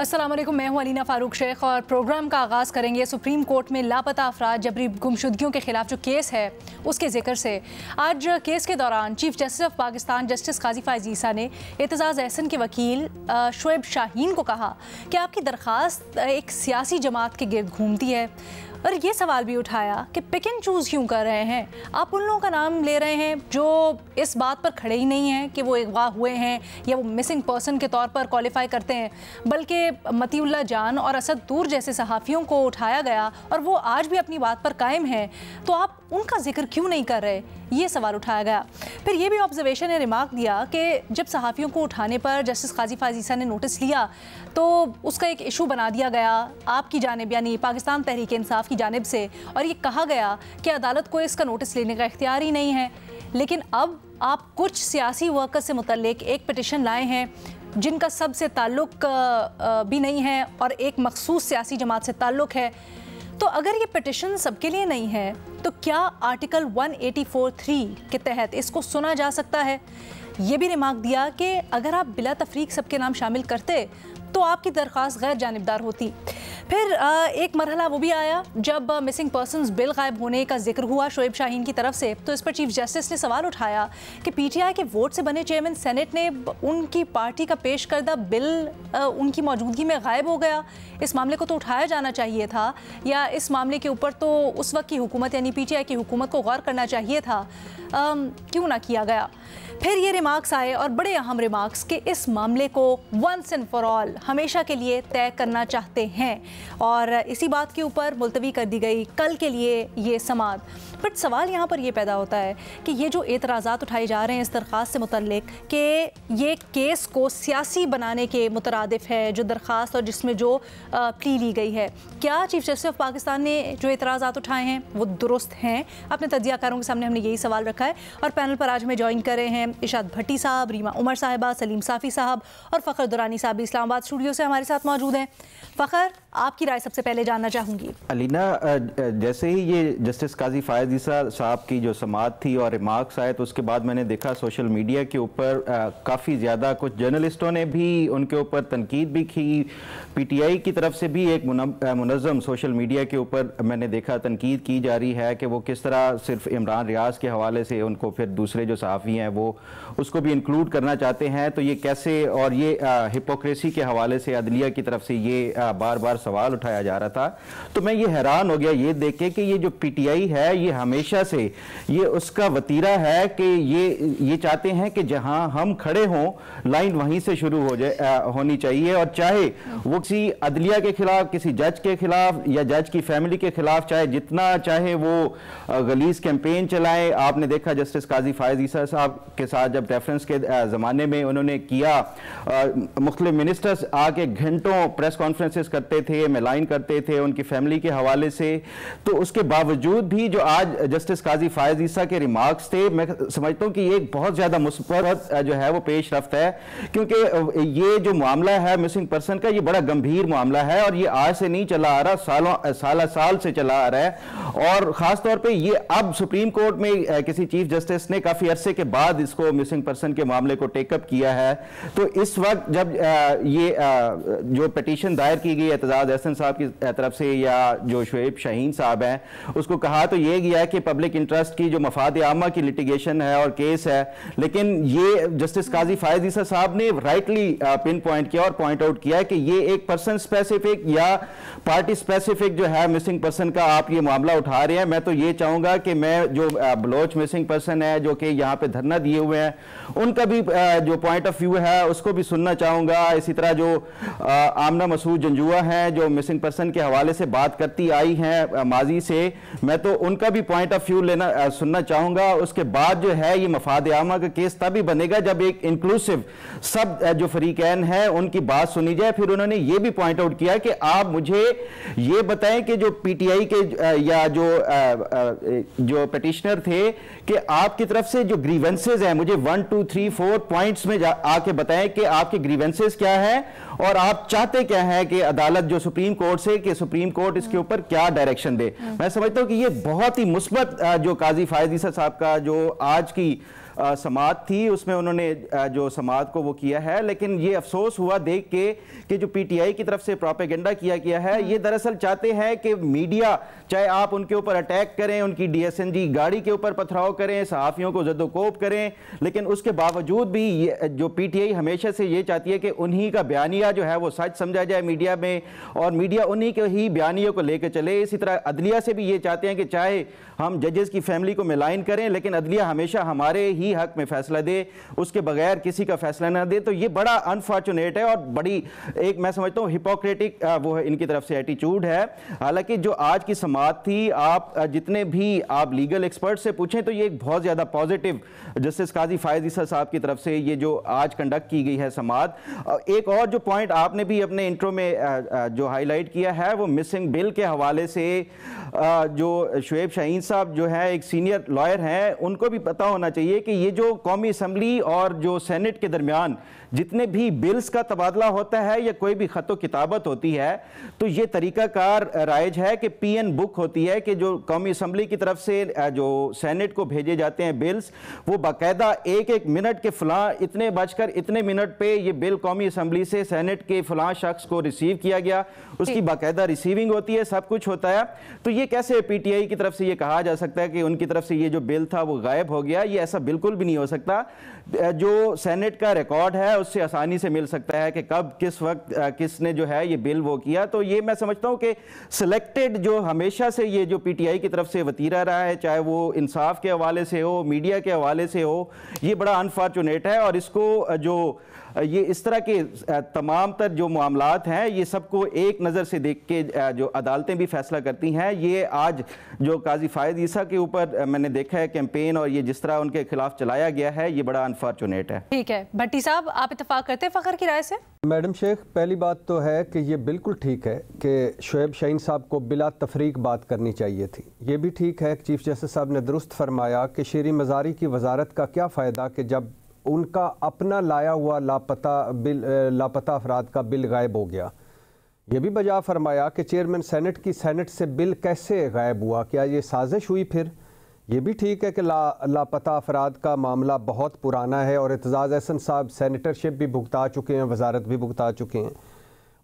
अस्सलाम वालेकुम, मैं हूं अलीना फारूक शेख और प्रोग्राम का आगाज़ करेंगे सुप्रीम कोर्ट में लापता अफराद जबरी गुमशुदगियों के खिलाफ जो केस है उसके जिक्र से। आज केस के दौरान chief justice of Pakistan justice Qazi Faez Isa ने एतजाज़ एहसन के वकील शोएब शाहीन को कहा कि आपकी दरख्वास्त एक सियासी जमात के गिर्द घूमती है, और ये सवाल भी उठाया कि पिक एंड चूज़ क्यों कर रहे हैं। आप उन लोगों का नाम ले रहे हैं जो इस बात पर खड़े ही नहीं हैं कि वो अगवा हुए हैं या वो मिसिंग पर्सन के तौर पर क्वालिफाई करते हैं, बल्कि मतीउल्लाह जान और असद दूर जैसे सहाफ़ियों को उठाया गया और वो आज भी अपनी बात पर कायम हैं, तो आप उनका जिक्र क्यों नहीं कर रहे, ये सवाल उठाया गया। फिर ये भी ऑब्जर्वेशन ने रिमार्क दिया कि जब सहाफ़ियों को उठाने पर जस्टिस काजी फायज़ ईसा ने नोटिस लिया तो उसका एक इशू बना दिया गया आपकी जानिब यानी पाकिस्तान तहरीक इंसाफ की जानिब से, और ये कहा गया कि अदालत को इसका नोटिस लेने का इख्तियार ही नहीं है। लेकिन अब आप कुछ सियासी वर्कर्स से मुतल्लिक एक पिटिशन लाए हैं जिनका सबसे ताल्लुक़ भी नहीं है और एक मखसूस सियासी जमात से ताल्लुक़ है। तो अगर ये पिटिशन सबके लिए नहीं है तो क्या आर्टिकल 184(3) के तहत इसको सुना जा सकता है। ये भी रिमार्क दिया कि अगर आप बिला तफरीक सबके नाम शामिल करते तो आपकी दरख्वास्त गैर जानिबदार होती। फिर एक मरहला वो भी आया जब मिसिंग पर्सनस बिल गायब होने का जिक्र हुआ शोएब शाहीन की तरफ से, तो इस पर चीफ जस्टिस ने सवाल उठाया कि पीटीआई के वोट से बने चेयरमैन सेनेट ने उनकी पार्टी का पेश करदा बिल उनकी मौजूदगी में गायब हो गया। इस मामले को तो उठाया जाना चाहिए था, या इस मामले के ऊपर तो उस वक्त की हुकूमत यानी पीटीआई की हुकूमत को गौर करना चाहिए था, क्यों ना किया गया। फिर ये रिमार्क्स आए और बड़े अहम रिमार्क्स कि इस मामले को वंस एंड फॉर ऑल हमेशा के लिए तय करना चाहते हैं, और इसी बात के ऊपर मुलतवी कर दी गई कल के लिए ये समाअत। बट सवाल यहाँ पर यह पैदा होता है कि ये जो एतराज़ात उठाए जा रहे हैं इस दरख्वास्त से मुतल्लिक कि ये केस को सियासी बनाने के मुतरादिफ है जो दरख्वास्त और जिसमें जो प्ली ली गई है, क्या चीफ जस्टिस ऑफ पाकिस्तान ने जो एतराज़ात उठाए हैं वो दुरुस्त हैं। अपने तज्ज़ियाकारों के सामने हमने यही सवाल रखा है, और पैनल पर आज हमें ज्वाइन कर रहे हैं इशाद भट्टी साहब, रीमा उमर साहिबा, सलीम साफ़ी साहब और फ़खर दुरानी साहब इस्लामाबाद स्टूडियो से हमारे साथ मौजूद हैं। फ़खर, आपकी राय सबसे पहले जानना चाहूँगी। अलीना, जैसे ही ये जस्टिस काजी फायज़ ईसा साहब की जो समाअत थी और रिमार्क्स आए तो उसके बाद मैंने देखा सोशल मीडिया के ऊपर काफ़ी ज़्यादा कुछ जर्नलिस्टों ने भी उनके ऊपर तनकीद भी की। पीटीआई की तरफ से भी एक मुनज़्ज़म सोशल मीडिया के ऊपर मैंने देखा तनकीद की जा रही है कि वो किस तरह सिर्फ इमरान रियाज के हवाले से उनको फिर दूसरे जो सहाफ़ी हैं वो उसको भी इंक्लूड करना चाहते हैं, तो ये कैसे, और ये हिपोक्रेसी के हवाले से अदलिया की तरफ से ये बार बार सवाल उठाया जा रहा था। तो मैं ये हैरान हो गया ये देख के कि ये जो पीटीआई है ये हमेशा से ये उसका वतीरा है कि ये चाहते हैं कि जहां हम खड़े हों लाइन वहीं से शुरू हो जाए होनी चाहिए, और चाहे वो किसी अदलिया के खिलाफ, किसी जज के खिलाफ या जज की फैमिली के खिलाफ चाहे जितना चाहे वो गलीज कैंपेन चलाएं। आपने देखा जस्टिस काजी फायज़ ईसा साहब के साथ जब रेफरेंस के ज़माने में उन्होंने किया, मुख्तलिफ मिनिस्टर्स आके घंटों प्रेस कॉन्फ्रेंसेस करते थे, मेलाइन करते थे उनकी फैमिली के हवाले से, तो उसके बावजूद भी जो आज जस्टिस काजी फायज़ ईसा के रिमार्क्स थे, मैं समझता हूँ कि ये बहुत ज़्यादा मुस्बत जो है वो पेश रफ्त है, क्योंकि ये जो मामला है मिसिंग पर्सन का ये बड़ा गंभीर मामला है और ये आज से नहीं चला आ रहा, साल से चला आ रहा है, और ख़ास तौर पर ये अब सुप्रीम कोर्ट में किसी चीफ जस्टिस ने काफ़ी अरसे के बाद इसको मिसिंग पर्सन के मामले को टेकअप किया है। तो इस वक्त जब ये जो पिटीशन दायर की गई एतजाज़ एहसन साहब की तरफ से या जो शोएब शाहीन साहब हैं उसको कहा तो ये गया कि पब्लिक इंटरेस्ट की जो मफाद आमा की लिटिगेशन है और केस है, लेकिन ये जस्टिस काजी फायज़ ईसा साहब ने राइटली पिन पॉइंट किया और पॉइंट आउट किया कि ये एक पर्सन स्पेसिफिक या पार्टी स्पेसिफिक जो है मिसिंग पर्सन का आप ये मामला उठा रहे हैं। मैं तो ये चाहूँगा कि मैं जो बलोच मिसिंग पर्सन है जो कि यहाँ पे धरना दिए हुए हैं उनका भी जो पॉइंट ऑफ व्यू है उसको भी सुनना चाहूँगा। इसी तरह जो आमना मसूद जंजुआ हैं जो मिसिंग पर्सन के हवाले से बात करती आई हैं माजी से, मैं तो उनका भी पॉइंट ऑफ व्यू सुनना चाहूँगा। उसके बाद जो है ये मफाद आमा का केस तभी बनेगा जब एक इंक्लूसिव सब जो फरीकैन हैं उनकी बात सुनी जाए। फिर उन्होंने ये भी पॉइंट आउट किया कि आप मुझे ये बताएं कि जो पीटीआई के या जो पिटिशनर थे कि आपकी तरफ से जो ग्रीवेंसेज हैं मुझे 1 2 3 4 पॉइंट्स में आके बताएं कि आपके ग्रीवेंसेज क्या है और आप चाहते क्या हैं कि अदालत जो सुप्रीम कोर्ट से कि सुप्रीम कोर्ट इसके ऊपर क्या डायरेक्शन दे। मैं समझता हूं कि ये बहुत ही मुस्बत जो काजी फायज़ ईसा साहब का जो आज की समात थी उसमें उन्होंने जो समात को वो किया है। लेकिन ये अफसोस हुआ देख के कि जो पीटीआई की तरफ से प्रोपेगेंडा किया गया है, ये दरअसल चाहते हैं कि मीडिया, चाहे आप उनके ऊपर अटैक करें, उनकी डीएसएनजी गाड़ी के ऊपर पथराव करें, सहाफियों को जद्दोकोब करें, लेकिन उसके बावजूद भी जो पीटीआई हमेशा से ये चाहती है कि उन्हीं का बयानिया जो है वो सच समझा जाए मीडिया में, और मीडिया उन्हीं के ही बयानियों को लेकर चले। इसी तरह अदलिया से भी ये चाहते हैं कि चाहे हम जजेस की फैमिली को मिलाइन करें, लेकिन अदलिया हमेशा हमारे ही हक में फैसला दे, उसके बगैर किसी का फैसला ना दे। तो ये बड़ा अनफॉर्चुनेट है और बड़ी एक मैं समझता हूँ हिपोक्रेटिक वो है इनकी तरफ से एटीट्यूड है। हालांकि जो आज की समात थी, आप जितने भी आप लीगल एक्सपर्ट से पूछें तो ये एक बहुत ज़्यादा पॉजिटिव जस्टिस काजी फायद ईसा साहब की तरफ से ये जो आज कंडक्ट की गई है समात। एक और जो पॉइंट आपने भी अपने इंट्रो में जो हाईलाइट किया है वो मिसिंग बिल के हवाले से, जो शुएब शाहीन साहब जो है एक सीनियर लॉयर हैं, उनको भी पता होना चाहिए कि ये जो कौमी असम्बली और जो सेनेट के दरमियान जितने भी बिल्स का तबादला होता है या कोई भी खतो किताबत होती है, तो ये तरीकाकार राइज है कि पीएन बुक होती है कि जो कौमी असम्बली की तरफ से जो सेनेट को भेजे जाते हैं बिल्स, वो बाकायदा एक एक मिनट के फलां इतने बजकर इतने मिनट पे ये बिल कौमी असम्बली से सेनेट के फलां शख्स को रिसीव किया गया, उसकी बाकायदा रिसीविंग होती है, सब कुछ होता है। तो ये कैसे पीटीआई की तरफ से ये कहा जा सकता है कि उनकी तरफ से ये जो बिल था वो गायब हो गया? ये ऐसा बिल्कुल भी नहीं हो सकता। जो सेनेट का रिकॉर्ड है उससे आसानी से मिल सकता है कि कब किस वक्त किसने जो है ये बिल वो किया। तो ये मैं समझता हूं कि सिलेक्टेड जो हमेशा से ये जो पीटीआई की तरफ से वतीरा रहा है, चाहे वो इंसाफ के हवाले से हो, मीडिया के हवाले से हो, ये बड़ा अनफॉर्चुनेट है। और इसको जो ये इस तरह के तमाम तर जो मामलात हैं, ये सबको एक नज़र से देख के जो अदालतें भी फैसला करती हैं। ये आज जो काजी फायद ईसा के ऊपर मैंने देखा है कैंपेन, और ये जिस तरह उनके खिलाफ चलाया गया है, ये बड़ा अनफॉर्चुनेट है। ठीक है भट्टी साहब, आप इत्तेफाक करते हैं फ़खर की राय से? मैडम शेख, पहली बात तो है कि ये बिल्कुल ठीक है कि शुएब शाहीन साहब को बिला तफरीक बात करनी चाहिए थी। ये भी ठीक है, चीफ जस्टिस साहब ने दुरुस्त फरमाया कि शेरी मज़ारी की वजारत का क्या फ़ायदा कि जब उनका अपना लाया हुआ लापता अफराद का बिल गायब हो गया। ये भी बजा फरमाया कि चेयरमैन सेनेट से बिल कैसे गायब हुआ, क्या ये साजिश हुई? फिर ये भी ठीक है कि लापता अफराद का मामला बहुत पुराना है और एतजाज़ अहसन साहब सेनेटरशिप भी भुगता चुके हैं, वजारत भी भुगता चुके हैं।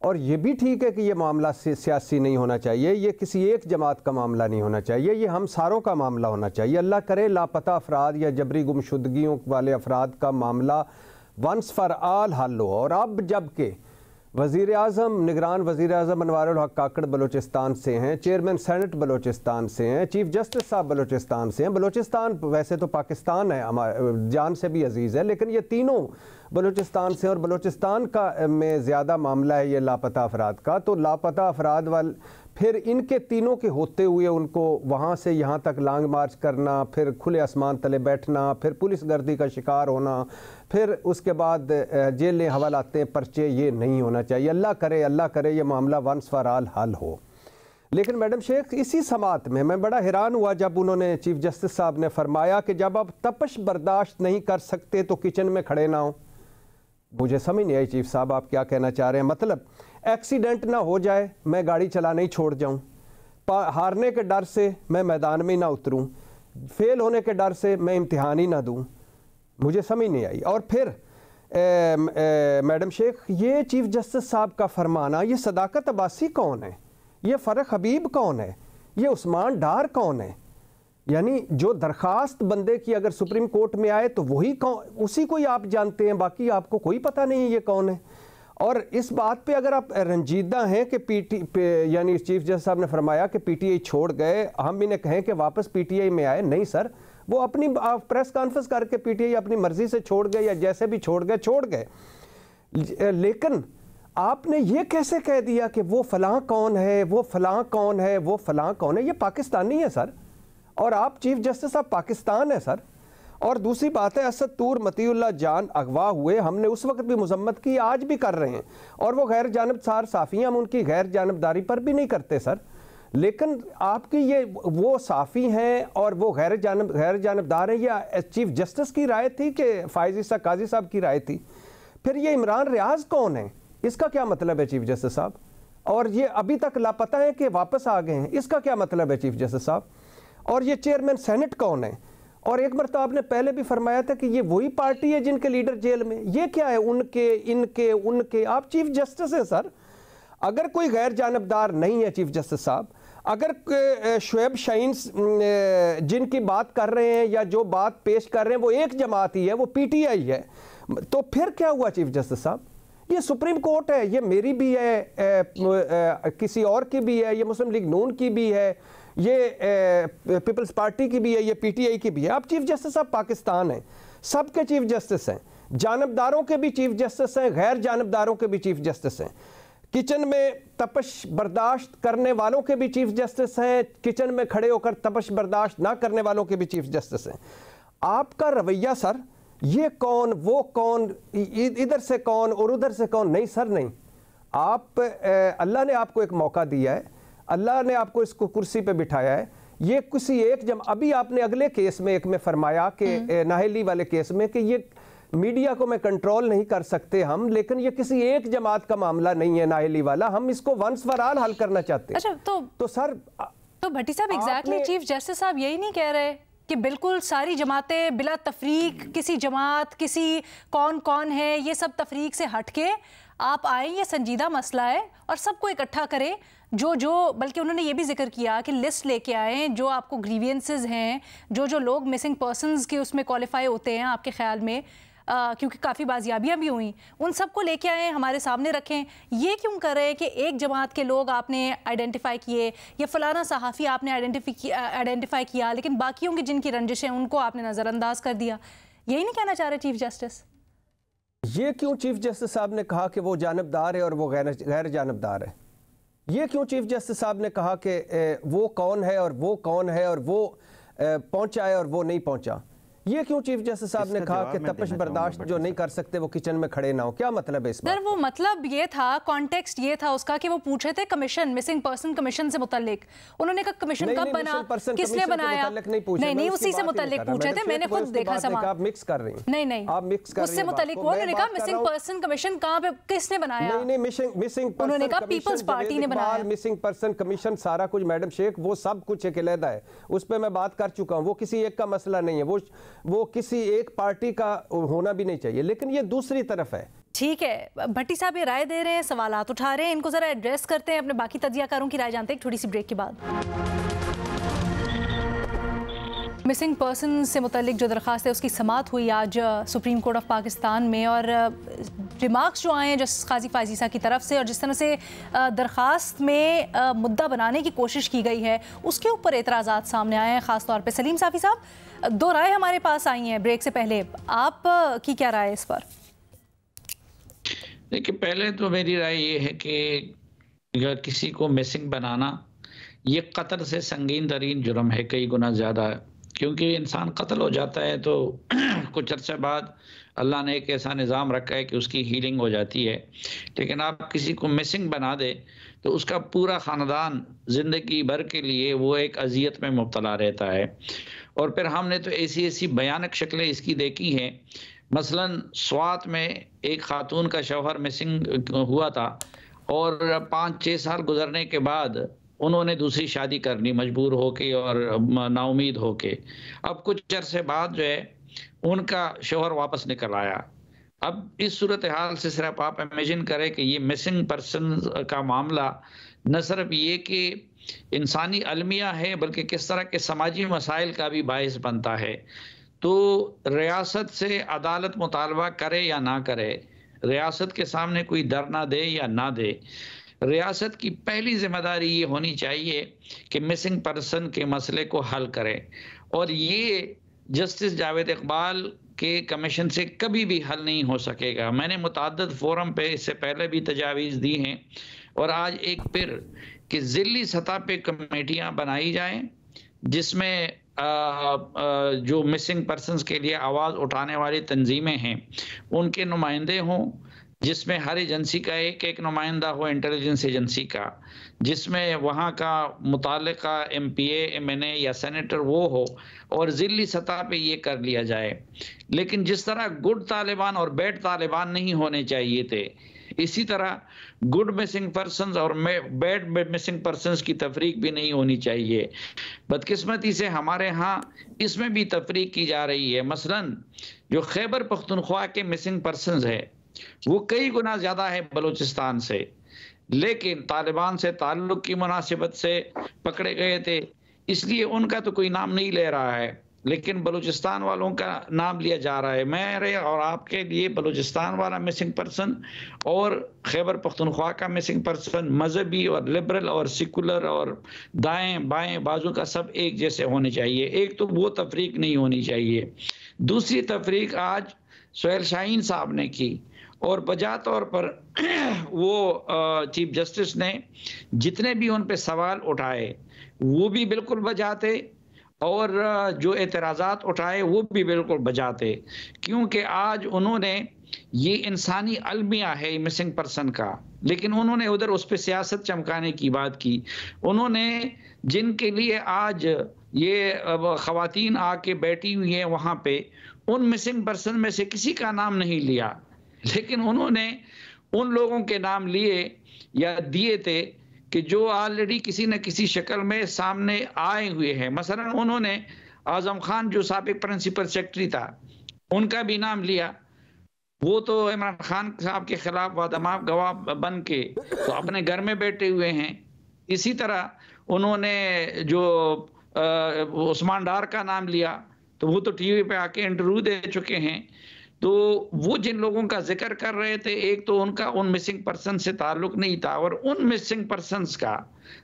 और ये भी ठीक है कि ये मामला सियासी नहीं होना चाहिए, ये किसी एक जमात का मामला नहीं होना चाहिए, ये हम सारों का मामला होना चाहिए। अल्लाह करे लापता अफराद या जबरी गुमशुदगियों वाले अफराद का मामला वंस फॉर ऑल हल हो। और अब जबकि वज़ीर आज़म, निगरान वज़ीर आज़म अनवारुल हक काकड़ बलूचिस्तान से हैं, चेयरमैन सेनेट बलूचिस्तान से हैं, चीफ जस्टिस साहब बलूचिस्तान से हैं। बलूचिस्तान वैसे तो पाकिस्तान है, हमारे जान से भी अजीज़ है, लेकिन ये तीनों बलूचिस्तान से, और बलूचिस्तान का में ज़्यादा मामला है ये लापता अफराद का। तो लापता अफराद वाल फिर इनके तीनों के होते हुए उनको वहाँ से यहाँ तक लॉन्ग मार्च करना, फिर खुले आसमान तले बैठना, फिर पुलिस गर्दी का शिकार होना, फिर उसके बाद जेलें हवालाते पर्चे, ये नहीं होना चाहिए। अल्लाह करे ये मामला वंस फॉर ऑल हल हो। लेकिन मैडम शेख, इसी समात में मैं बड़ा हैरान हुआ जब उन्होंने चीफ जस्टिस साहब ने फरमाया कि जब आप तपश बर्दाश्त नहीं कर सकते तो किचन में खड़े ना हो। मुझे समझ नहीं आई चीफ साहब आप क्या कहना चाह रहे हैं। मतलब एक्सीडेंट ना हो जाए, मैं गाड़ी चलाना ही छोड़ जाऊं, हारने के डर से मैं मैदान में ना उतरूं, फेल होने के डर से मैं इम्तिहान ही ना दूं, मुझे समझ नहीं आई। और फिर मैडम शेख, ये चीफ जस्टिस साहब का फरमाना, ये सदाकत अब्बासी कौन है, ये फ़रख हबीब कौन है, ये उस्मान डार कौन है? यानी जो दरखास्त बंदे की अगर सुप्रीम कोर्ट में आए तो वही कौन, उसी को ही आप जानते हैं, बाकी आपको कोई पता नहीं है ये कौन है। और इस बात पे अगर आप रंजीदा हैं कि यानी चीफ जस्टिस साहब ने फरमाया कि पीटीआई छोड़ गए, हम भी ने कहें कि वापस पीटीआई में आए, नहीं सर, वो अपनी प्रेस कॉन्फ्रेंस करके पीटीआई अपनी मर्जी से छोड़ गए, या जैसे भी छोड़ गए। लेकिन आपने ये कैसे कह दिया कि वो फलां कौन है, वो फलां कौन है, वो फलां कौन है? ये पाकिस्तानी है सर, और आप चीफ जस्टिस साहब पाकिस्तान है सर। और दूसरी बात है, असद तूर मतीउल्लाह जान अगवा हुए, हमने उस वक्त भी मजम्मत की, आज भी कर रहे हैं, और वो गैर जानबदार साफ़ी, हम उनकी गैर जानबदारी पर भी नहीं करते सर। लेकिन आपकी ये वो साफ़ी हैं और वो गैर जानबदार हैं, या चीफ जस्टिस की राय थी कि फायद ईसा काजी साहब की राय थी? फिर ये इमरान रियाज कौन है, इसका क्या मतलब है चीफ जस्टिस साहब? और ये अभी तक लापता है कि वापस आ गए हैं, इसका क्या मतलब है चीफ जस्टिस साहब? और ये चेयरमैन सेनेट कौन है? और एक बार तो आपने पहले भी फरमाया था कि ये वही पार्टी है जिनके लीडर जेल में। ये क्या है उनके, इनके, उनके? आप चीफ जस्टिस हैं सर। अगर कोई गैर जानबदार नहीं है चीफ जस्टिस साहब, अगर शुएब शाहीन जिनकी बात कर रहे हैं या जो बात पेश कर रहे हैं वो एक जमात ही है, वो पीटीआई है, तो फिर क्या हुआ चीफ जस्टिस साहब? ये सुप्रीम कोर्ट है, ये मेरी भी है, किसी और की भी है, ये मुस्लिम लीग नून की भी है, ये पीपल्स पार्टी की भी है, ये पीटीआई की भी है। आप चीफ जस्टिस साहब पाकिस्तान हैं, सबके चीफ जस्टिस हैं, जानबदारों के भी चीफ जस्टिस हैं, गैर जानबदारों के भी चीफ जस्टिस हैं, किचन में तपश बर्दाश्त करने वालों के भी चीफ जस्टिस हैं, किचन में खड़े होकर तपश बर्दाश्त ना करने वालों के भी चीफ जस्टिस हैं। आपका रवैया सर, ये कौन वो कौन, इधर से कौन और उधर से कौन, नहीं सर नहीं। आप अल्लाह ने आपको एक मौका दिया है, अल्लाह ने आपको इसको कुर्सी पे बिठाया है। ये किसी एक अभी आपने अगले केस में एक में फरमाया कि नाहली वाले केस में कि ये मीडिया को मैं कंट्रोल नहीं कर सकते हम, लेकिन ये किसी एक जमात का मामला नहीं है नाहली वाला, हम इसको वंस फॉर ऑल हल करना चाहते हैं। अच्छा, तो सर तो भट्टी साहब एग्जैक्टली चीफ जस्टिस साहब यही नहीं कह रहे कि बिल्कुल सारी जमातें बिला तफरीक, किसी जमात किसी कौन कौन है ये सब तफरीक से हटके आप आए, ये संजीदा मसला है और सबको इकट्ठा करें, जो बल्कि उन्होंने ये भी जिक्र किया कि लिस्ट लेके आए जो आपको ग्रीवियंसेस हैं, जो लोग मिसिंग पर्सनस के उसमें क्वालिफाई होते हैं आपके ख्याल में, क्योंकि काफ़ी बाजियाबियाँ भी हुई, उन सबको लेके आए, हमारे सामने रखें। ये क्यों कर रहे हैं कि एक जमात के लोग आपने आइडेंटिफाई किए या फलाना सहाफ़ी आपने आइडेंटिफाई किया, लेकिन बाकियों की जिनकी रंजिशें उनको आपने नज़रअंदाज कर दिया? यही नहीं कहना चाह रहे चीफ जस्टिस? ये क्यों चीफ जस्टिस साहब ने कहा कि वो जानबदार है और वो गैर जानबदार है? ये क्यों चीफ जस्टिस साहब ने कहा कि वो कौन है और वो कौन है और वो पहुंचा है और वो नहीं पहुंचा? ये क्यों चीफ जस्टिस साहब ने कहा कि तपश बर्दाश्त जो नहीं कर सकते वो किचन में खड़े ना हो? क्या मतलब है इस बात? वो मतलब ये था, कॉन्टेक्स्ट ये था उसका कि वो पूछ रहे थे कमीशन, मिसिंग पर्सन कमिशन से मुतल्लिक। उन्होंने कहा कमीशन कब बना, किसने बनाया? नहीं, उसी से मुतल्लिक पूछे थे, मैंने खुद देखा सवाल। आप मिक्स कर रही हैं। नहीं, आप मिक्स कर रही हैं। उससे मुतल्लिक वो उन्होंने कहा मिसिंग पर्सन कमीशन कहाँ पे, किसने बनाया? नहीं, मिसिंग पर्सन, उन्होंने कहा पीपल्स पार्टी ने बनाया। मिसिंग पर्सन कमीशन सारा कुछ मैडम शेख, वो सब कुछ एक अलहदा है, उस पर मैं बात कर चुका हूँ। वो किसी एक का मसला नहीं है, वो किसी एक पार्टी का होना भी नहीं चाहिए, लेकिन ये दूसरी तरफ है। ठीक है, भट्टी साहब ये राय दे रहे हैं, सवालात उठा रहे हैं, इनको जरा एड्रेस करते हैं, अपने बाकी तज्जियाकारों की राय जानते हैं एक छोटी सी ब्रेक के बाद। मिसिंग पर्सन से मुतल्लिक जो दरख्वास्त है उसकी समाअत हुई आज सुप्रीम कोर्ट ऑफ पाकिस्तान में, और रिमार्क्स जो आए हैं जस्टिस काजी फायजीसा की तरफ से और जिस तरह से दरख्वास्त में मुद्दा बनाने की कोशिश की गई है उसके ऊपर एतराज़ात सामने आए हैं। ख़ास तौर पे सलीम साफ़ी साहब, दो राय हमारे पास आई हैं ब्रेक से पहले, आप की क्या राय है इस पर? देखिए, पहले तो मेरी राय ये है कि अगर किसी को मिसिंग बनाना ये कत्ल से संगीन तरीन जुर्म है, कई गुना ज़्यादा है, क्योंकि इंसान कत्ल हो जाता है तो कुछ अर्से बाद अल्लाह ने एक ऐसा निज़ाम रखा है कि उसकी हीलिंग हो जाती है, लेकिन आप किसी को मिसिंग बना दे तो उसका पूरा ख़ानदान ज़िंदगी भर के लिए वो एक अजियत में मुब्तला रहता है। और फिर हमने तो ऐसी भयानक शक्लें इसकी देखी हैं। मसलन स्वात में एक खातून का शौहर मिसिंग हुआ था और 5-6 साल गुजरने के बाद उन्होंने दूसरी शादी करनी मजबूर होके और नाउमीद होके। अब कुछ अरसे बाद जो है उनका शौहर वापस निकल आया। अब इस सूरत हाल से सिर्फ आप इमेजिन करें कि ये मिसिंग पर्सन का मामला न सिर्फ ये कि इंसानी अलमिया है बल्कि किस तरह के समाजी मसाइल का भी बायस बनता है। तो रियासत से अदालत मुतालबा करे या ना करे, रियासत के सामने कोई दर ना दे या ना दे, रियासत की पहली जिम्मेदारी ये होनी चाहिए कि मिसिंग पर्सन के मसले को हल करे। और ये जस्टिस जावेद इकबाल के कमीशन से कभी भी हल नहीं हो सकेगा। मैंने मुतअद्दिद फोरम पे इससे पहले भी तजावीज़ दी हैं और आज एक फिर कि ज़िली सतह पे कमेटियां बनाई जाएं जिसमें जो मिसिंग पर्सनस के लिए आवाज़ उठाने वाली तंजीमें हैं उनके नुमाइंदे हों, जिसमें हर एजेंसी का एक नुमाइंदा हो, इंटेलिजेंस एजेंसी का, जिसमें वहाँ का मुताल्लिका MPA MNA या सेनेटर वो हो और ज़िली सतह पे ये कर लिया जाए। लेकिन जिस तरह गुड तालिबान और बैड तालिबान नहीं होने चाहिए थे, इसी तरह गुड मिसिंग पर्सन्स और बैड मिसिंग पर्सन्स की तफरीक भी नहीं होनी चाहिए। बदकिस्मती से हमारे यहाँ इसमें भी तफरीक की जा रही है। मसलन जो खैबर पख्तूनख्वा के मिसिंग पर्सन्स है वो कई गुना ज़्यादा है बलूचिस्तान से, लेकिन तालिबान से ताल्लुक़ की मुनासिबत से पकड़े गए थे, इसलिए उनका तो कोई नाम नहीं ले रहा है, लेकिन बलूचिस्तान वालों का नाम लिया जा रहा है। मेरे और आपके लिए बलूचिस्तान वाला मिसिंग पर्सन और खैबर पख्तूनख्वा का मिसिंग पर्सन मजहबी और लिबरल और सेकुलर और दाएं बाएं बाजू का सब एक जैसे होने चाहिए। एक तो वो तफरीक नहीं होनी चाहिए। दूसरी तफरीक आज सुहेल शाहीन साहब ने की और बजा तौर पर वो चीफ जस्टिस ने जितने भी उन पे सवाल उठाए वो भी बिल्कुल बजा थे और जो एतराज़ात उठाए वो भी बिल्कुल बजा थे, क्योंकि आज उन्होंने ये इंसानी अलमिया है मिसिंग पर्सन का, लेकिन उन्होंने उधर उस पर सियासत चमकाने की बात की। उन्होंने जिनके लिए आज ये ख़वातीन आके बैठी हुई हैं वहाँ पे, उन मिसिंग पर्सन में से किसी का नाम नहीं लिया, लेकिन उन्होंने उन लोगों के नाम लिए या दिए थे कि जो ऑलरेडी किसी न किसी शक्ल में सामने आए हुए हैं। मसलन उन्होंने आज़म खान जो साबिक प्रिंसिपल सेक्रेटरी था उनका भी नाम लिया, वो तो इमरान खान साहब के खिलाफ वादमाफ गवाह बन के तो अपने घर में बैठे हुए हैं। इसी तरह उन्होंने जो उस्मान डार का नाम लिया तो वो तो टीवी पे आके इंटरव्यू दे चुके हैं। तो वो जिन लोगों का जिक्र कर रहे थे, एक तो उनका उन मिसिंग पर्सन से ताल्लुक नहीं था, और उन मिसिंग पर्सन्स का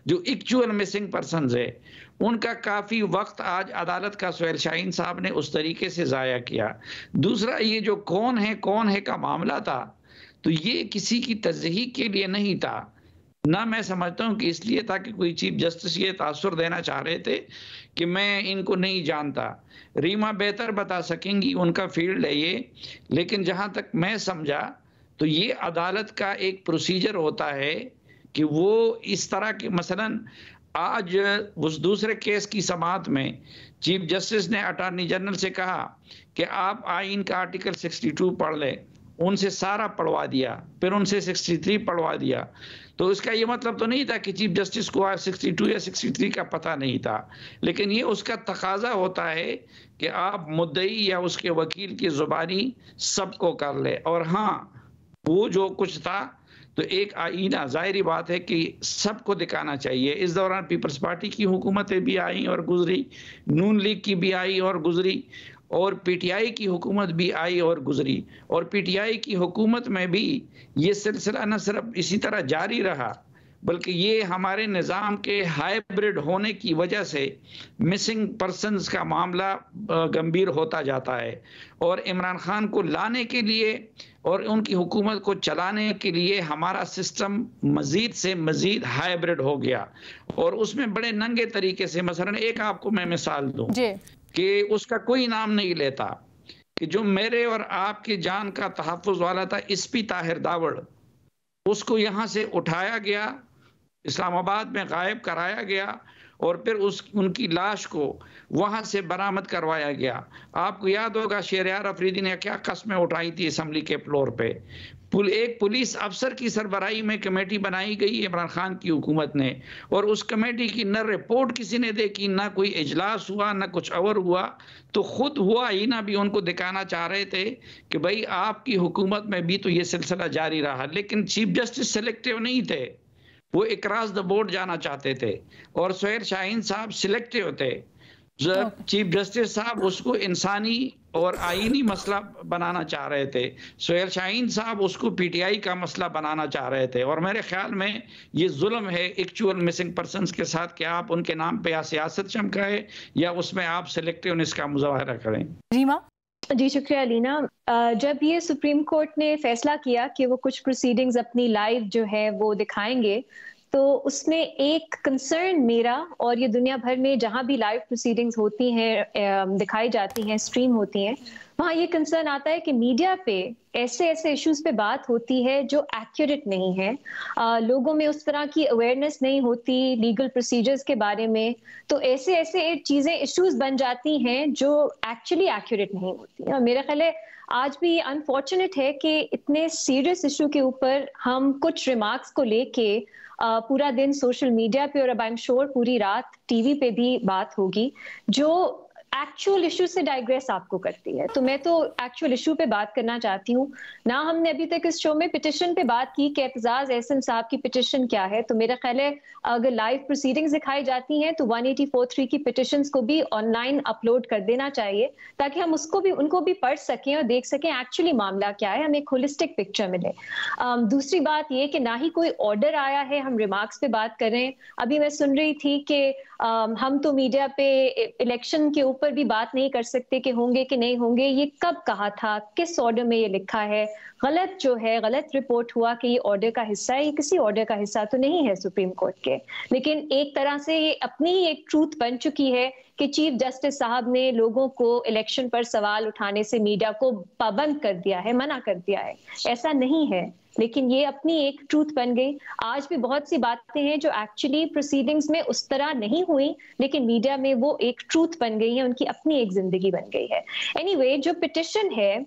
जो एक्चुअल मिसिंग पर्सन्स है उनका काफ़ी वक्त आज अदालत का सुहेल शाहीन साहब ने उस तरीके से ज़ाया किया। दूसरा, ये जो कौन है का मामला था, तो ये किसी की तज़हीक के लिए नहीं था ना, मैं समझता हूँ कि इसलिए था कि कोई चीफ जस्टिस ये तासुर देना चाह रहे थे कि मैं इनको नहीं जानता। रीमा बेहतर बता सकेंगी, उनका फील्ड है ये, लेकिन जहाँ तक मैं समझा तो ये अदालत का एक प्रोसीजर होता है कि वो इस तरह के, मसलन आज उस दूसरे केस की समाअत में चीफ जस्टिस ने अटॉर्नी जनरल से कहा कि आप आइन का आर्टिकल 62 पढ़ लें, उनसे सारा पढ़वा दिया, फिर उनसे 63 पढ़वा दिया। तो इसका ये मतलब तो नहीं था कि चीफ जस्टिस को 62 या 63 का पता नहीं था, लेकिन ये उसका तकाजा होता है कि आप मुद्दई या उसके वकील की जुबानी सबको कर ले। और हाँ, वो जो कुछ था तो एक आईना, जाहिर बात है कि सबको दिखाना चाहिए। इस दौरान पीपल्स पार्टी की हुकूमतें भी आई और गुजरी, नून लीग की भी आई और गुजरी, और पीटीआई की हुकूमत भी आई और गुजरी, और पीटीआई की हुकूमत में भी ये सिलसिला न सिर्फ इसी तरह जारी रहा, बल्कि ये हमारे निज़ाम के हाइब्रिड होने की वजह से मिसिंग पर्सन्स का मामला गंभीर होता जाता है। और इमरान खान को लाने के लिए और उनकी हुकूमत को चलाने के लिए हमारा सिस्टम मज़ीद से मज़ीद हाइब्रिड हो गया, और उसमें बड़े नंगे तरीके से, मसलन एक आपको मैं मिसाल दूँ कि उसका कोई नाम नहीं लेता कि जो मेरे और आपकी जान का तहफ़्फ़ुज़ वाला था एसपी ताहिर दावड़, उसको यहाँ से उठाया गया, इस्लामाबाद में गायब कराया गया और फिर उनकी लाश को वहाँ से बरामद करवाया गया। आपको याद होगा शहरयार अफरीदी ने क्या कस्में उठाई थी असम्बली के फ्लोर पे। एक पुलिस अफसर की सरबराही में कमेटी बनाई गई इमरान खान की हुकूमत ने, और उस कमेटी की न रिपोर्ट किसी ने देखी, ना कोई इजलास हुआ, ना कुछ और हुआ। तो खुद हुआ ही ना भी उनको दिखाना चाह रहे थे कि भाई आपकी हुकूमत में भी तो ये सिलसिला जारी रहा, लेकिन चीफ जस्टिस सिलेक्टिव नहीं थे, वो इकराज द बोर्ड जाना चाहते थे, और सुहेल शाहीन साहब सिलेक्टिव थे। चीफ जस्टिस साहब उसको इंसानी और आईनी मसला बनाना चाह रहे थे, सुहेल शाहीन साहब उसको पीटीआई का मसला बनाना चाह रहे थे। और मेरे ख्याल में ये जुल्म है एक्चुअल मिसिंग पर्सन्स के साथ कि आप उनके नाम पे या सियासत चमकाए या उसमें आप सिलेक्टिवनेस का मुजाहरा करें। रीमा जी शुक्रिया अलीना। जब ये सुप्रीम कोर्ट ने फैसला किया कि वो कुछ प्रोसीडिंग्स अपनी लाइव जो है वो दिखाएंगे, तो उसमें एक कंसर्न मेरा और ये दुनिया भर में जहाँ भी लाइव प्रोसीडिंग्स होती हैं, दिखाई जाती हैं, स्ट्रीम होती हैं, वहाँ ये कंसर्न आता है कि मीडिया पे ऐसे इश्यूज पे बात होती है जो एक्यूरेट नहीं है, लोगों में उस तरह की अवेयरनेस नहीं होती लीगल प्रोसीजर्स के बारे में, तो ऐसे चीजें इश्यूज बन जाती हैं जो एक्चुअली एक्यूरेट नहीं होती। और मेरा ख्याल है आज भी अनफॉर्चुनेट है कि इतने सीरियस इशू के ऊपर हम कुछ रिमार्क्स को लेके पूरा दिन सोशल मीडिया पे और अब आई एम श्योर पूरी रात टीवी पे भी बात होगी जो एक्चुअल इशू से डाइग्रेस आपको करती है। तो मैं तो एक्चुअल इशू पे बात करना चाहती हूँ ना। हमने अभी तक इस शो में पिटिशन पे बात की कि एतजाज एहसन साहब की पिटिशन क्या है, तो मेरा ख्याल है अगर लाइव प्रोसीडिंग्स दिखाई जाती हैं तो 184(3) की पिटिशंस को भी ऑनलाइन अपलोड कर देना चाहिए ताकि हम उनको भी पढ़ सकें और देख सकें एक्चुअली मामला क्या है, हमें एक होलिस्टिक पिक्चर मिले। दूसरी बात ये कि ना ही कोई ऑर्डर आया है, हम रिमार्क्स पे बात कर रहे हैं। अभी मैं सुन रही थी कि हम तो मीडिया पे इलेक्शन के ऊपर भी बात नहीं कर सकते कि होंगे कि नहीं होंगे। ये कब कहा था, किस ऑर्डर में ये लिखा है? गलत जो है, गलत रिपोर्ट हुआ कि ये ऑर्डर का हिस्सा है। ये किसी ऑर्डर का हिस्सा तो नहीं है सुप्रीम कोर्ट के, लेकिन एक तरह से ये अपनी ही एक ट्रूथ बन चुकी है कि चीफ जस्टिस साहब ने लोगों को इलेक्शन पर सवाल उठाने से मीडिया को पाबंद कर दिया है, मना कर दिया है। ऐसा नहीं है, लेकिन ये अपनी एक ट्रूथ बन गई। आज भी बहुत सी बातें हैं जो एक्चुअली प्रोसीडिंग्स में उस तरह नहीं हुई, लेकिन मीडिया में वो एक ट्रूथ बन गई है, उनकी अपनी एक जिंदगी बन गई है। एनीवे, जो पिटिशन है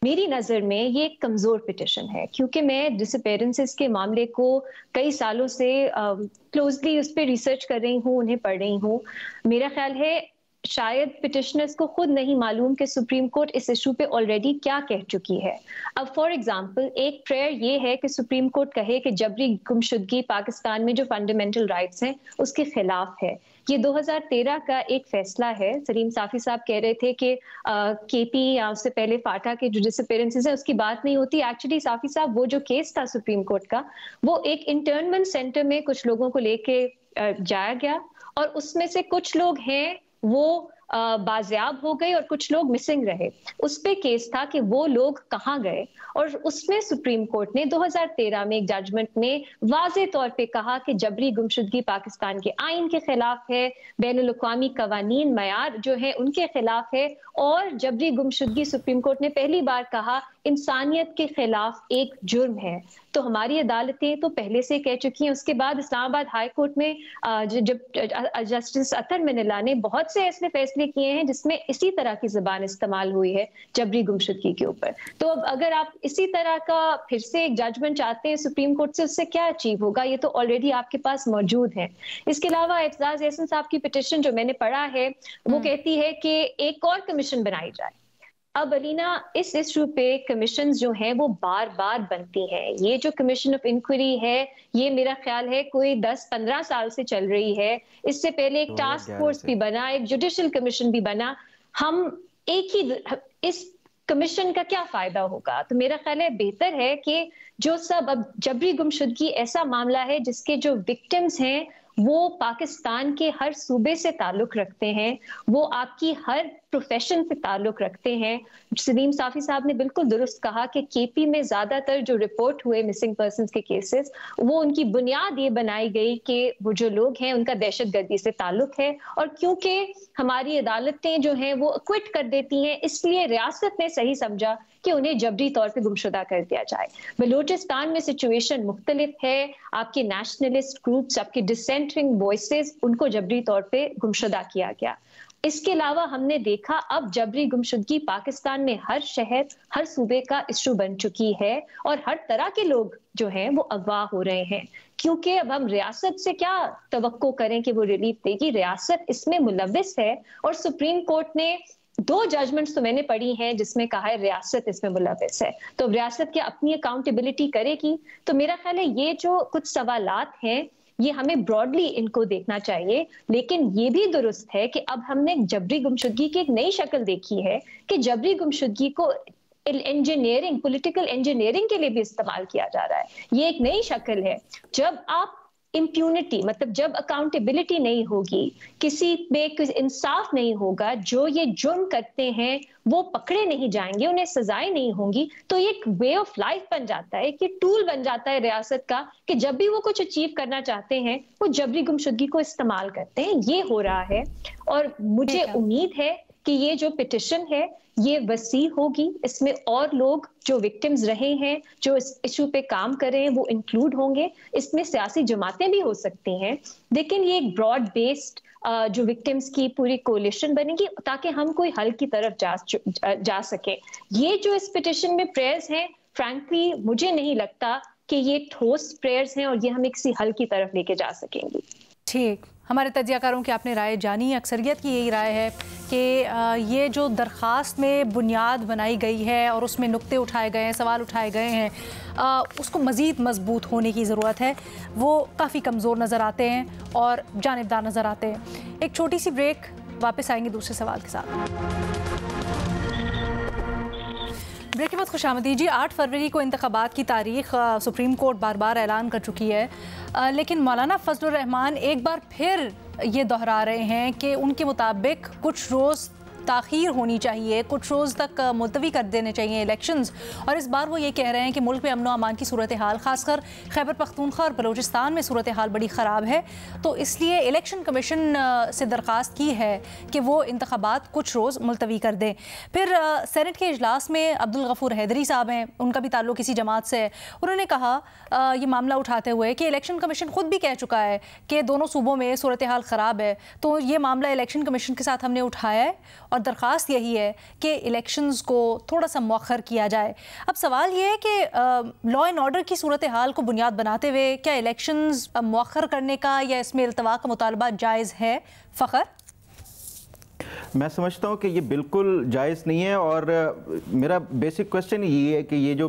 मेरी नजर में ये एक कमजोर पिटिशन है, क्योंकि मैं डिसअपीयरेंसेस के मामले को कई सालों से क्लोजली उस पर रिसर्च कर रही हूँ, उन्हें पढ़ रही हूँ। मेरा ख्याल है शायद पिटिशनर्स को खुद नहीं मालूम कि सुप्रीम कोर्ट इस इशू पे ऑलरेडी क्या कह चुकी है। अब फॉर एग्जांपल एक प्रेयर ये है कि सुप्रीम कोर्ट कहे कि जबरी गुमशुदगी पाकिस्तान में जो फंडामेंटल राइट्स हैं उसके खिलाफ है। ये 2013 का एक फैसला है। सलीम साफी साहब कह रहे थे कि केपी या उससे पहले फाटा के जो डिसअपीयरेंसेस है उसकी बात नहीं होती। एक्चुअली साफी साहब वो जो केस था सुप्रीम कोर्ट का, वो एक इंटर्नमेंट सेंटर में कुछ लोगों को लेके जाया गया और उसमें से कुछ लोग हैं वो बाजियाब हो गए और कुछ लोग मिसिंग रहे। उस पे केस था कि वो लोग कहाँ गए, और उसमें सुप्रीम कोर्ट ने 2013 में एक जजमेंट में वाज़े तौर पे कहा कि जबरी गुमशुदगी पाकिस्तान के आइन के खिलाफ है, बैनुल अक़वामी कवानीन मयार जो है उनके खिलाफ है, और जबरी गुमशुदगी सुप्रीम कोर्ट ने पहली बार कहा इंसानियत के खिलाफ एक जुर्म है। तो हमारी अदालतें तो पहले से कह चुकी हैं। उसके बाद इस्लामाबाद हाई कोर्ट में जब जस्टिस अतर मिनल्ला ने बहुत से ऐसे फैसले किए हैं जिसमें इसी तरह की ज़बान इस्तेमाल हुई है जबरी गुमशुदगी के ऊपर। तो अब अगर आप इसी तरह का फिर से एक जजमेंट चाहते हैं सुप्रीम कोर्ट से, उससे क्या अचीव होगा? ये तो ऑलरेडी आपके पास मौजूद है। इसके अलावा एतजाज एहसन साहब की पिटिशन जो मैंने पढ़ा है वो कहती है कि एक और कमीशन बनाई जाए। अब अलीना, इस इशू पे कमीशंस जो हैं वो बार बार बनती हैं। ये जो कमीशन ऑफ इंक्वायरी है ये मेरा ख्याल है कोई 10-15 साल से चल रही है। इससे पहले एक टास्क फोर्स भी बना, एक जुडिशल कमीशन भी बना। हम एक ही इस कमीशन का क्या फायदा होगा? तो मेरा ख्याल है बेहतर है कि जो सब अब जबरी गुमशुदगी ऐसा मामला है जिसके जो विक्टिम्स हैं वो पाकिस्तान के हर सूबे से ताल्लुक रखते हैं, वो आपकी हर प्रोफेशन से ताल्लुक रखते हैं। सलीम साफी साहब ने बिल्कुल दुरुस्त कहा कि केपी में ज्यादातर जो रिपोर्ट हुए मिसिंग पर्संस के केसेस, वो उनकी बुनियाद ये बनाई गई कि वो जो लोग हैं उनका दहशतगर्दी से ताल्लुक है, और क्योंकि हमारी अदालतें जो हैं वो क्विट कर देती हैं, इसलिए रियासत ने सही समझा कि उन्हें जबरी तौर पे गुमशुदा कर दिया जाए। बलूचिस्तान में सिचुएशन मुख्तलिफ है। आपके नेशनलिस्ट ग्रुप्स, आपके डिसेंटिंग वॉइसेस, उनको जबरी तौर पे गुमशुदा किया गया। इसके अलावा हमने देखा अब जबरी गुमशुदगी पाकिस्तान में हर शहर, हर सूबे का इशू बन चुकी है, और हर तरह के लोग जो हैं वो अगवा हो रहे हैं। क्योंकि अब हम रियासत से क्या तवक्को करें कि वो रिलीफ देगी? रियासत इसमें मुलव्विस है, और सुप्रीम कोर्ट ने 2 जजमेंट्स तो मैंने पढ़ी हैं जिसमें कहा है रियासत इसमें मुलव्विस है। तो रियासत की अपनी अकाउंटेबिलिटी करेगी? तो मेरा ख्याल है ये जो कुछ सवालात हैं ये हमें ब्रॉडली इनको देखना चाहिए। लेकिन ये भी दुरुस्त है कि अब हमने जबरी गुमशुदगी की एक नई शक्ल देखी है कि जबरी गुमशुदगी को इंजीनियरिंग, पॉलिटिकल इंजीनियरिंग के लिए भी इस्तेमाल किया जा रहा है। ये एक नई शक्ल है। जब आप इम्प्यूनिटी, मतलब जब अकाउंटेबिलिटी नहीं होगी, किसी में इंसाफ नहीं होगा, जो ये जुर्म करते हैं वो पकड़े नहीं जाएंगे, उन्हें सजाएं नहीं होंगी, तो ये एक वे ऑफ लाइफ बन जाता है, कि टूल बन जाता है रियासत का कि जब भी वो कुछ अचीव करना चाहते हैं वो जबरी गुमशुदगी को इस्तेमाल करते हैं। ये हो रहा है, और मुझे उम्मीद है कि ये जो पिटिशन है ये वसी होगी, इसमें और लोग जो विक्टिम्स रहे हैं, जो इस इशू पे काम कर रहे हैं, वो इंक्लूड होंगे। इसमें सियासी जमातें भी हो सकती हैं, लेकिन ये एक ब्रॉड बेस्ड जो विक्टिम्स की पूरी कोलिशन बनेगी ताकि हम कोई हल की तरफ जा सके। ये जो इस पिटिशन में प्रेयर्स हैं, फ्रैंकली मुझे नहीं लगता कि ये ठोस प्रेयर्स हैं और ये हमें किसी हल की तरफ लेके जा सकेंगे। ठीक, हमारे तज्जियाकारों की आपने राय जानी। अक्सरियत की यही राय है कि ये जो दरख्वास्त में बुनियाद बनाई गई है और उसमें नुक्ते उठाए गए हैं, सवाल उठाए गए हैं, उसको मज़ीद मजबूत होने की ज़रूरत है। वो काफ़ी कमज़ोर नज़र आते हैं और जानिबदार नज़र आते हैं। एक छोटी सी ब्रेक, वापस आएंगे दूसरे सवाल के साथ। ब्रेक के बाद खुशामदीद जी। 8 फरवरी को इंतखाबात की तारीख सुप्रीम कोर्ट बार बार ऐलान कर चुकी है, लेकिन मौलाना फजलुर रहमान एक बार फिर ये दोहरा रहे हैं कि उनके मुताबिक कुछ रोज़ ताख़ीर होनी चाहिए, कुछ रोज़ तक मुलतवी कर देने चाहिए इलेक्शंस। और इस बार वो ये कह रहे हैं कि मुल्क में अमन व अमान की सूरत हाल, ख़ासकर खैबर पख्तूनख्वा और बलूचिस्तान में सूरत हाल बड़ी ख़राब है, तो इसलिए इलेक्शन कमीशन से दरख्वास्त की है कि वो इंतखाबात कुछ रोज़ मुलतवी कर दें। फिर सेनेट के इजलास में अब्दुल गफूर हैदरी साहब हैं, उनका भी ताल्लुक़ किसी जमात से है। उन्होंने कहा ये मामला उठाते हुए कि इलेक्शन कमीशन ख़ुद भी कह चुका है कि दोनों सूबों में सूरत हाल ख़राब है, तो ये मामला इलेक्शन कमीशन के साथ हमने उठाया है और दरख्वास्त यही है कि इलेक्शंस को थोड़ा सा मौखर किया जाए। अब सवाल ये है कि लॉ एंड ऑर्डर की सूरत हाल को बुनियाद बनाते हुए क्या इलेक्शंस मौखर करने का या इसमें इल्तवा का मुतालबा जायज़ है? फ़खर, मैं समझता हूँ कि ये बिल्कुल जायज़ नहीं है और मेरा बेसिक क्वेश्चन ये है कि ये जो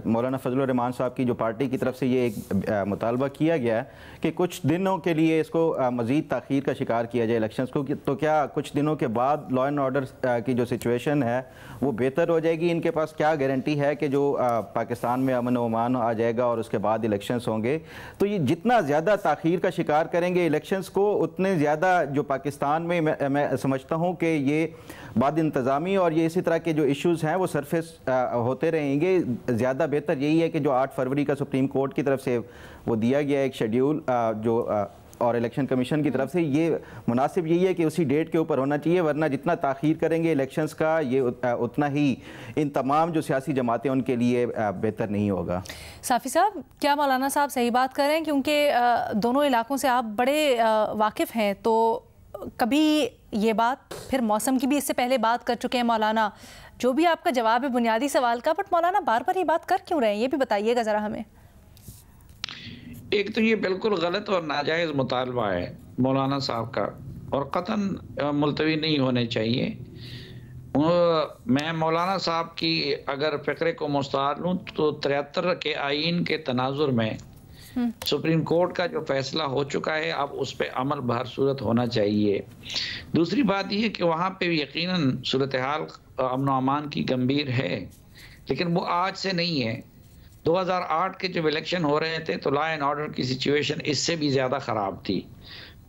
मौलाना फजलुर रहमान साहब की जो पार्टी की तरफ से ये एक मुतालबा किया गया है कि कुछ दिनों के लिए इसको मज़ीद ताख़ीर का शिकार किया जाए इलेक्शंस को, तो क्या कुछ दिनों के बाद लॉ एंड ऑर्डर की जो सिचुएशन है वो बेहतर हो जाएगी? इनके पास क्या गारंटी है कि जो पाकिस्तान में अमन व अमान आ जाएगा और उसके बाद इलेक्शंस होंगे? तो ये जितना ज़्यादा ताख़ीर का शिकार करेंगे इलेक्शंस को, उतने ज़्यादा जो पाकिस्तान में मैं समझता हूँ कि ये बाद इंतज़ामी और ये इसी तरह के जो इश्यूज़ हैं वो सरफेस होते रहेंगे। ज़्यादा बेहतर यही है कि जो 8 फरवरी का सुप्रीम कोर्ट की तरफ से वो दिया गया एक शेड्यूल जो और इलेक्शन कमीशन की तरफ से, ये मुनासिब यही है कि उसी डेट के ऊपर होना चाहिए, वरना जितना ताख़ीर करेंगे इलेक्शंस का ये उतना ही इन तमाम जो सियासी जमातें उनके लिए बेहतर नहीं होगा। साफ़ी साहब, क्या मौलाना साहब सही बात कर रहे हैं? क्योंकि दोनों इलाकों से आप बड़े वाकिफ़ हैं, तो कभी ये बात, फिर मौसम की भी इससे पहले बात कर चुके हैं मौलाना। जो भी आपका जवाब है बुनियादी सवाल का, बट मौलाना बार बार ये बात कर क्यों रहे हैं, ये भी बताइएगा ज़रा हमें। एक तो ये बिल्कुल गलत और नाजायज़ मुतालबा है मौलाना साहब का और कतन मुलतवी नहीं होने चाहिए। मैं मौलाना साहब की अगर फ़िक्रे को मुस्तार लूँ तो 73 के आईन के तनाजुर में सुप्रीम कोर्ट का जो फैसला हो चुका है, अब उस पर अमल बहर सूरत होना चाहिए। दूसरी बात यह कि वहाँ पे यकीनन सूरत हाल अमन व अमान की गंभीर है, लेकिन वो आज से नहीं है। 2008 के जब इलेक्शन हो रहे थे तो लॉ एंड ऑर्डर की सिचुएशन इससे भी ज़्यादा ख़राब थी।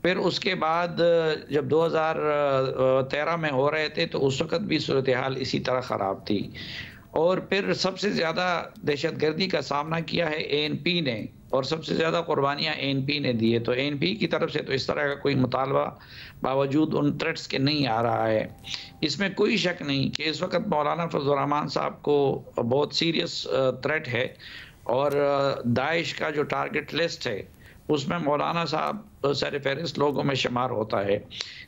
फिर उसके बाद जब 2013 में हो रहे थे तो उस वक़्त भी सूरत हाल इसी तरह ख़राब थी। और फिर सबसे ज़्यादा दहशतगर्दी का सामना किया है ANP ने और सबसे ज़्यादा कुर्बानियाँ ANP ने दी है। तो ANP की तरफ से तो इस तरह का कोई मुतालबा बावजूद उन थ्रेट्स के नहीं आ रहा है। इसमें कोई शक नहीं कि इस वक्त मौलाना फजलुर रहमान साहब को बहुत सीरियस थ्रेट है और दाइश का जो टारगेट लिस्ट है उसमें मौलाना साहब सर फहरिस्त लोगों में शुमार होता है।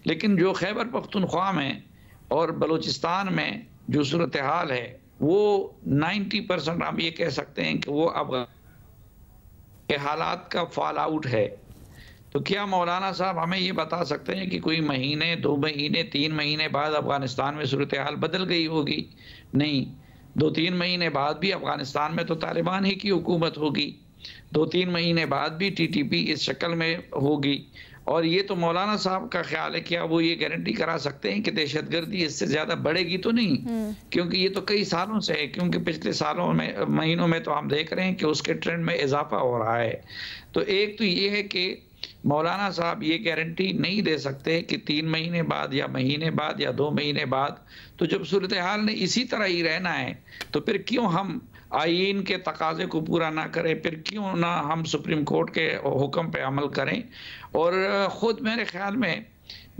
लेकिन जो खैबर पख्तूनख्वा में और बलूचिस्तान में जो सूरत हाल है वो 90% हम ये कह सकते हैं कि वो अब के हालात का फॉल आउट है। तो क्या मौलाना साहब हमें ये बता सकते हैं कि कोई महीने, 2 महीने, 3 महीने बाद अफ़गानिस्तान में सूरत हाल बदल गई होगी? नहीं, 2-3 महीने बाद भी अफ़गानिस्तान में तो तालिबान ही की हुकूमत होगी, 2-3 महीने बाद भी TTP इस शक्ल में होगी। और ये तो मौलाना साहब का ख्याल है, क्या वो ये गारंटी करा सकते हैं कि दहशतगर्दी इससे ज़्यादा बढ़ेगी? तो नहीं, क्योंकि ये तो कई सालों से है, क्योंकि पिछले सालों में, महीनों में तो हम देख रहे हैं कि उसके ट्रेंड में इजाफा हो रहा है। तो एक तो ये है कि मौलाना साहब ये गारंटी नहीं दे सकते कि 3 महीने बाद या महीने बाद या 2 महीने बाद, तो जब सूरत हाल ने इसी तरह ही रहना है तो फिर क्यों हम आईन के तकाजे को पूरा ना करें, फिर क्यों ना हम सुप्रीम कोर्ट के हुक्म पे अमल करें। और ख़ुद मेरे ख्याल में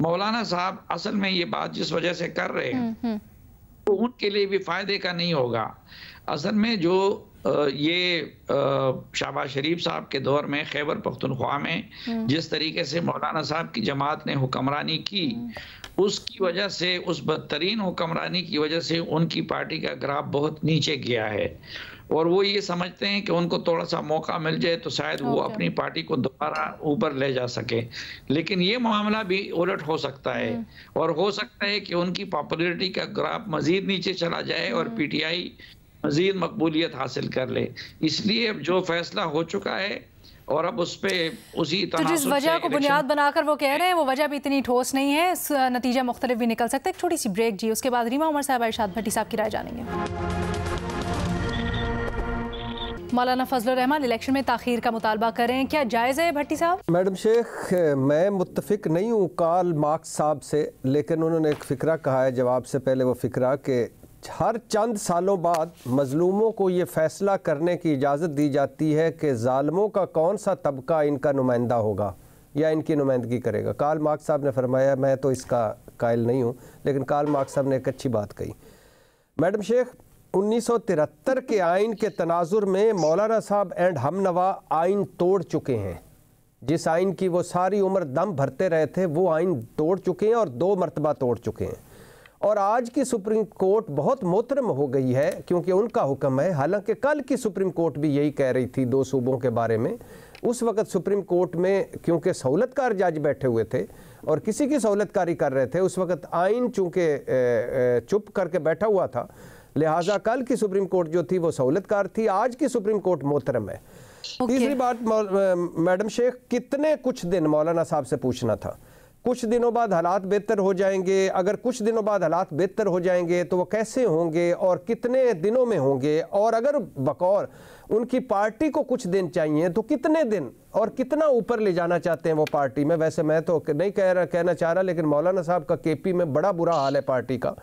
मौलाना साहब असल में ये बात जिस वजह से कर रहे हैं तो उनके लिए भी फायदे का नहीं होगा। असल में जो ये शहबाज शरीफ साहब के दौर में खैबर पख्तूनख्वा में जिस तरीके से मौलाना साहब की जमात ने हुक्मरानी की, उसकी वजह से, उस बदतरीन हुक्मरानी की वजह से उनकी पार्टी का ग्राफ बहुत नीचे गया है और वो ये समझते हैं कि उनको थोड़ा सा मौका मिल जाए तो शायद वो अपनी पार्टी को दोबारा ऊपर ले जा सके। लेकिन ये मामला भी उलट हो सकता है और हो सकता है कि उनकी पॉपुलैरिटी का ग्राफ मजीद नीचे चला जाए और पीटीआई मजीद मकबूलियत हासिल कर ले। इसलिए अब जो फैसला हो चुका है और अब उस पे उसी तो जिस वजह को बुनियाद बनाकर वो कह रहे हैं वो वजह भी इतनी ठोस नहीं है, नतीजा मुख्तलिफ भी निकल सकता है। एक छोटी सी ब्रेक जी, उसके बाद रीमा उमर साहब, इरशाद भट्टी साहब की राय जानेंगे। मौलाना फजलुर रहमान इलेक्शन में ताखीर का मुतालबा करें, क्या जायज़ है भट्टी साहब? मैडम शेख, मैं मुत्तफिक नहीं हूँ कार्ल मार्क्स साहब से, लेकिन उन्होंने एक फ़िक्रा कहा है जवाब से पहले, वो फ़िक्रा कि हर चंद सालों बाद मज़लूमों को ये फ़ैसला करने की इजाज़त दी जाती है कि ज़ालिमों का कौन सा तबका इनका नुमाइंदा होगा या इनकी नुमाइंदगी करेगा। कार्ल मार्क्स साहब ने फरमाया, मैं तो इसका कायल नहीं हूँ, लेकिन कार्ल मार्क्स साहब ने एक अच्छी बात कही। मैडम शेख, 1973 के आइन के तनाजुर में मौलाना साहब एंड हमनवा आइन तोड़ चुके हैं। जिस आइन की वो सारी उम्र दम भरते रहे थे वो आइन तोड़ चुके हैं और 2 मरतबा तोड़ चुके हैं। और आज की सुप्रीम कोर्ट बहुत मोहतरम हो गई है क्योंकि उनका हुक्म है। हालांकि कल की सुप्रीम कोर्ट भी यही कह रही थी 2 सूबों के बारे में। उस वक़्त सुप्रीम कोर्ट में क्योंकि सहूलतकार जज बैठे हुए थे और किसी की सहूलतकारी कर रहे थे, उस वक़्त आइन चूँकि चुप करके बैठा हुआ था, लिहाजा कल की सुप्रीम कोर्ट जो थी वो सहूलतकार थी, आज की सुप्रीम कोर्ट मोहतरम है। तीसरी बात मैडम शेख, कितने कुछ दिन मौलाना साहब से पूछना था। कुछ दिनों बाद हालात बेहतर हो जाएंगे, अगर कुछ दिनों बाद हालात बेहतर हो जाएंगे तो वो कैसे होंगे और कितने दिनों में होंगे, और अगर बकौर उनकी पार्टी को कुछ दिन चाहिए तो कितने दिन और कितना ऊपर ले जाना चाहते हैं वो पार्टी में। वैसे मैं तो नहीं कहना चाह रहा, लेकिन मौलाना साहब का केपी में बड़ा बुरा हाल है पार्टी का।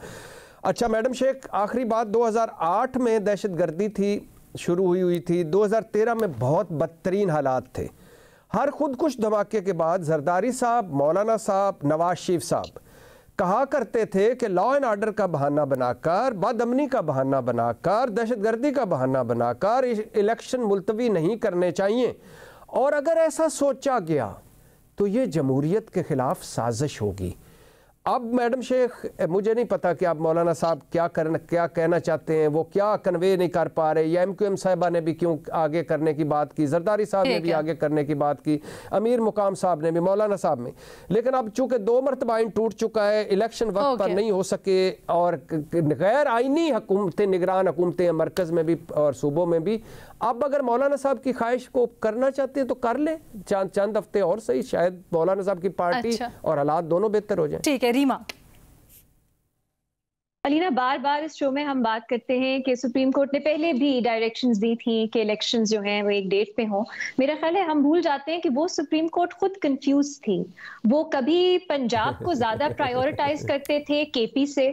अच्छा मैडम शेख, आखिरी बात, 2008 में दहशतगर्दी थी, शुरू हुई थी। 2013 में बहुत बदतरीन हालात थे। हर खुदकुश धमाके के बाद जरदारी साहब, मौलाना साहब, नवाज शरीफ साहब कहा करते थे कि लॉ एंड आर्डर का बहाना बनाकर, बदअमनी का बहाना बनाकर, दहशतगर्दी का बहाना बनाकर इलेक्शन मुलतवी नहीं करने चाहिए, और अगर ऐसा सोचा गया तो ये जमहूरियत के ख़िलाफ़ साजिश होगी। अब मैडम शेख, मुझे नहीं पता कि आप मौलाना साहब क्या कहना चाहते हैं, वो क्या कन्वे नहीं कर पा रहे, या MQM साहिबा ने भी क्यों आगे करने की बात की, जरदारी साहब ने भी आगे करने की बात की, अमीर मुकाम साहब ने भी, मौलाना साहब में। लेकिन अब चूंकि 2 मरतबा आइन टूट चुका है, इलेक्शन वक्त पर नहीं हो सके, और गैर आइनी हुकूमतें, निगरान हुकूमतें मरकज़ में भी और सूबों में भी, अब अगर मौलाना साहब की ख्वाहिश को करना चाहते हैं तो कर ले, चंद हफ्ते और सही, शायद मौलाना साहब की पार्टी और हालात दोनों बेहतर हो जाए। ठीक है रीमा। अलीना, बार बार इस शो में हम बात करते हैं कि सुप्रीम कोर्ट ने पहले भी डायरेक्शंस दी थी कि इलेक्शंस जो हैं वो एक डेट पे हों। मेरा ख्याल है हम भूल जाते हैं कि वो सुप्रीम कोर्ट खुद कंफ्यूज थी। वो कभी पंजाब को ज्यादा प्रायोरिटाइज करते थे केपी से,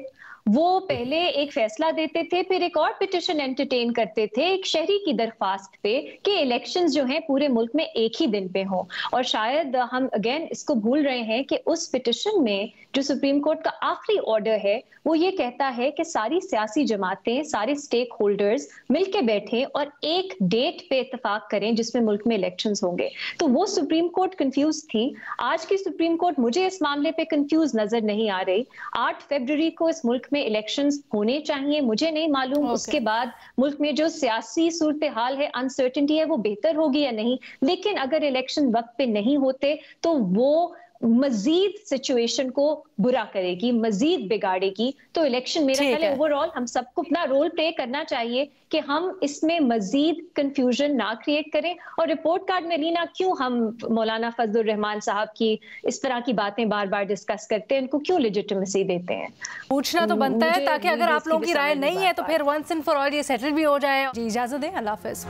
वो पहले एक फैसला देते थे, फिर एक और पिटिशन एंटरटेन करते थे एक शहरी की दरख्वास्त पे कि इलेक्शंस जो हैं पूरे मुल्क में एक ही दिन पे हों। और शायद हम अगेन इसको भूल रहे हैं कि उस पिटिशन में जो सुप्रीम कोर्ट का आखिरी ऑर्डर है वो ये कहता है कि सारी सियासी जमातें, सारे स्टेक होल्डर्स मिलके बैठे और एक डेट पे इत्तेफाक करें जिसमें मुल्क में इलेक्शंस होंगे। तो वो सुप्रीम कोर्ट कंफ्यूज थी। आज की सुप्रीम कोर्ट मुझे इस मामले पे कंफ्यूज नजर नहीं आ रही। 8 फरवरी को इस मुल्क में इलेक्शंस होने चाहिए। मुझे नहीं मालूम उसके बाद मुल्क में जो सियासी सूरत हाल है, अनसर्टेनिटी है, वो बेहतर होगी या नहीं, लेकिन अगर इलेक्शन वक्त पे नहीं होते तो वो मजीद सिचुएशन को बुरा करेगी, मजीद बिगाड़ेगी। तो इलेक्शन, मेरा ख्याल है ओवरऑल हम सबको अपना रोल प्ले करना चाहिए कि हम इसमें मजीद कंफ्यूजन ना क्रिएट करें। और रिपोर्ट कार्ड में रीना, क्यों हम मौलाना फजलुर रहमान साहब की इस तरह की बातें बार बार डिस्कस करते हैं, उनको क्यों लेजिटिमेसी देते हैं? पूछना तो बनता है, ताकि अगर आप लोगों की राय नहीं है तो फिर वंस एंड फॉर ऑल ये सेटल भी हो जाए। जी इजाजत दें, अल्लाह हाफिज।